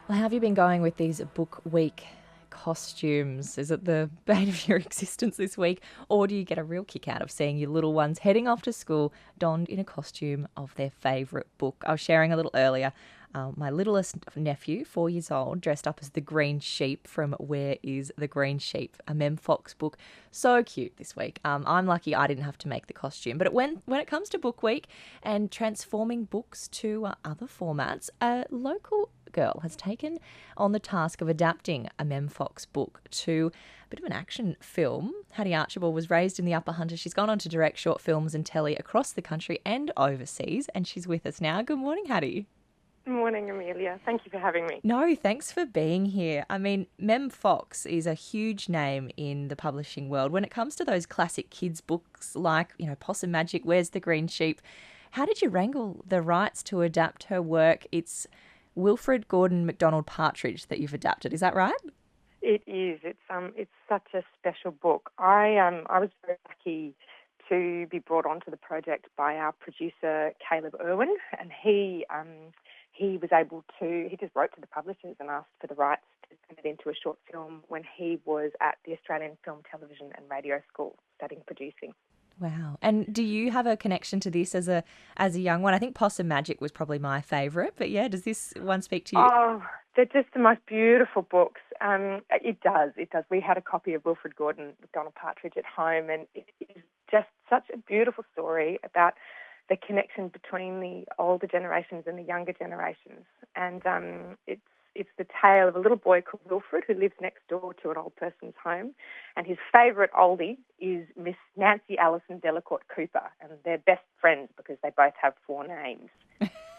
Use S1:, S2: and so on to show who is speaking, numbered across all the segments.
S1: Well, how have you been going with these book week costumes? Is it the bane of your existence this week, or do you get a real kick out of seeing your little ones heading off to school donned in a costume of their favourite book? I was sharing a little earlier. My littlest nephew, 4 years old, dressed up as the Green Sheep from Where is the Green Sheep, a Mem Fox book. So cute this week. I'm lucky I didn't have to make the costume. But when it comes to book week and transforming books to other formats, a local girl has taken on the task of adapting a Mem Fox book to a bit of an action film. Hattie Archibald was raised in the Upper Hunter. She's gone on to direct short films and telly across the country and overseas, and she's with us now. Good morning, Hattie.
S2: Morning, Amelia. Thank you for having me.
S1: No, thanks for being here. I mean, Mem Fox is a huge name in the publishing world. When it comes to those classic kids' books like, Possum Magic, Where's the Green Sheep, how did you wrangle the rights to adapt her work? It's Wilfrid Gordon McDonald Partridge that you've adapted, is that right?
S2: It is. It's such a special book. I was very lucky to be brought onto the project by our producer Caleb Irwin, and he was able to. He just wrote to the publishers and asked for the rights to turn it into a short film when he was at the Australian Film, Television and Radio School studying producing.
S1: Wow. And do you have a connection to this as a young one? I think Possum Magic was probably my favourite, but yeah, does this one speak to you?
S2: Oh, they're just the most beautiful books. It does. We had a copy of Wilfrid Gordon McDonald Partridge at home, and it is just such a beautiful story about the connection between the older generations and the younger generations. And it's the tale of a little boy called Wilfrid who lives next door to an old person's home, and his favourite oldie is Miss Nancy Allison Delacourt Cooper, and they're best friends because they both have four names.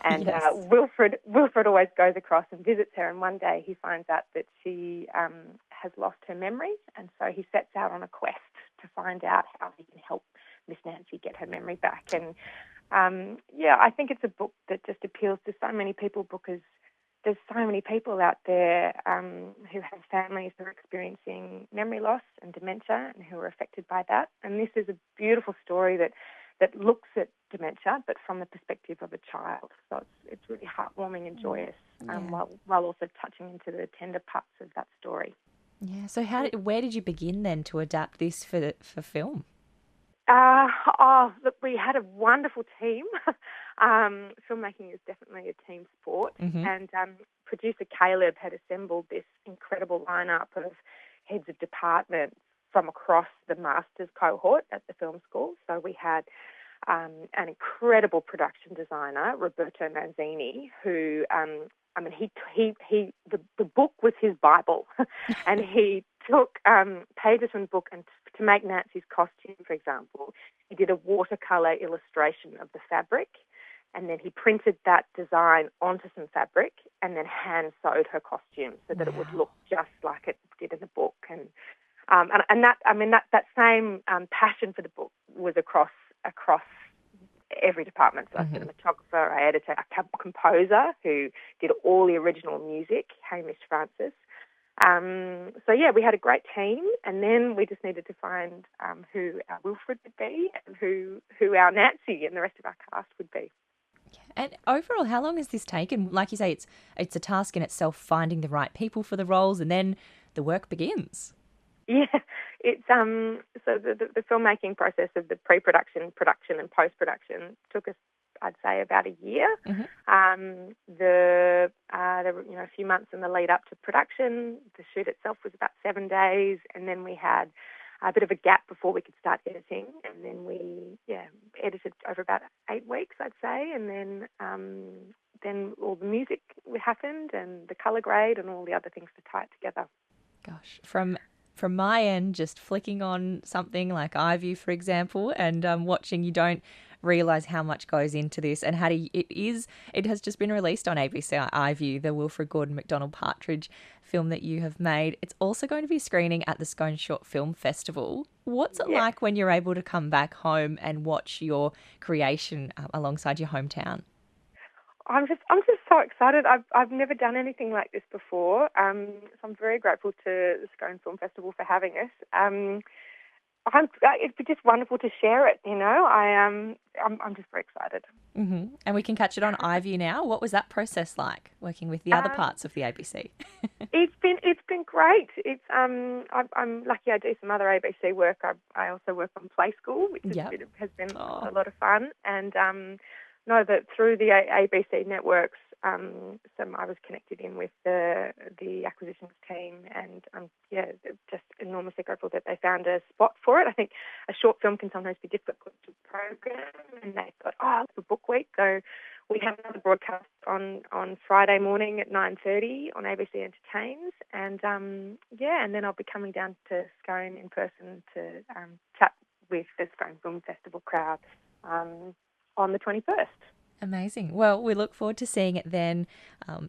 S2: And
S1: Yes.
S2: Wilfrid always goes across and visits her, and one day he finds out that she has lost her memory, and so he sets out on a quest to find out how he can help Miss Nancy get her memory back. And I think it's a book that just appeals to so many people because there's so many people out there who have families who are experiencing memory loss and dementia and who are affected by that. And this is a beautiful story that looks at dementia, but from the perspective of a child. So it's really heartwarming and joyous, while also touching into the tender parts of that story.
S1: Yeah. So where did you begin then to adapt this for film?
S2: Look, we had a wonderful team. Filmmaking is definitely a team sport.
S1: Mm-hmm.
S2: And producer Caleb had assembled this incredible lineup of heads of department from across the master's cohort at the film school. So we had an incredible production designer, Roberto Manzini, who, the book was his Bible, and he took pages from the book, and to make Nancy's costume, for example, he did a watercolour illustration of the fabric, and then he printed that design onto some fabric and then hand sewed her costume so that it would look just like it did in the book. And that same passion for the book was across every department. So a cinematographer, an editor, a composer who did all the original music, Hamish Francis. We had a great team, and then we just needed to find who our Wilfrid would be and who our Nancy and the rest of our cast would be.
S1: And overall, how long has this taken? Like you say, it's a task in itself, finding the right people for the roles, and then the work begins.
S2: Yeah, it's so the filmmaking process of the pre-production, production, and post-production took us, I'd say, about a year.
S1: Mm-hmm.
S2: There were a few months in the lead up to production. The shoot itself was about 7 days, and then we had a bit of a gap before we could start editing, and then we edited over about 8 weeks, I'd say, and then all the music happened and the colour grade and all the other things to tie it together.
S1: Gosh, from my end, just flicking on something like iView, for example, and watching, you don't realise how much goes into this. And Hattie, it has just been released on ABC iView, the Wilfrid Gordon McDonald Partridge film that you have made. It's also going to be screening at the Scone Short Film Festival. What's it like when you're able to come back home and watch your creation alongside your hometown?
S2: I'm just so excited. I've never done anything like this before. So I'm very grateful to the Scone Film Festival for having us. It'd be just wonderful to share it. I'm just very excited.
S1: And we can catch it on iView now. What was that process like, working with the other parts of the ABC?
S2: It's been great. I'm lucky I do some other ABC work. I also work on Play School, which has been a lot of fun. And know that through the ABC networks, I was connected in with the acquisitions team, and just enormously grateful that they found a spot for it. I think a short film can sometimes be difficult to program, and they thought, it's a book week, so we have another broadcast on Friday morning at 9:30 on ABC Entertains, and and then I'll be coming down to Scone in person to chat with the Scone Film Festival crowd on the 21st.
S1: Amazing. Well, we look forward to seeing it then.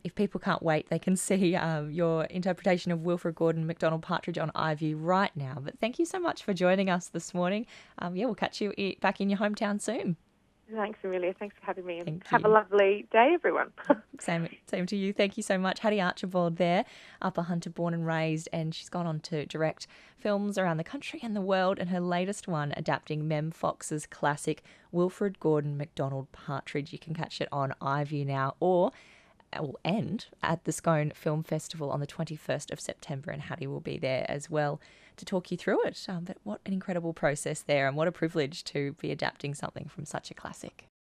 S1: If people can't wait, they can see your interpretation of Wilfrid Gordon McDonald Partridge on iView right now. But thank you so much for joining us this morning. We'll catch you back in your hometown soon.
S2: Thanks, Amelia. Thanks for having me.
S1: Thank
S2: Have
S1: you.
S2: a lovely day, everyone.
S1: Same to you. Thank you so much. Hattie Archibald there, Upper Hunter born and raised, and she's gone on to direct films around the country and the world, and her latest one adapting Mem Fox's classic Wilfrid Gordon McDonald Partridge. You can catch it on iView now and at the Scone Film Festival on the 21st of September, and Hattie will be there as well to talk you through it. But what an incredible process there, and what a privilege to be adapting something from such a classic.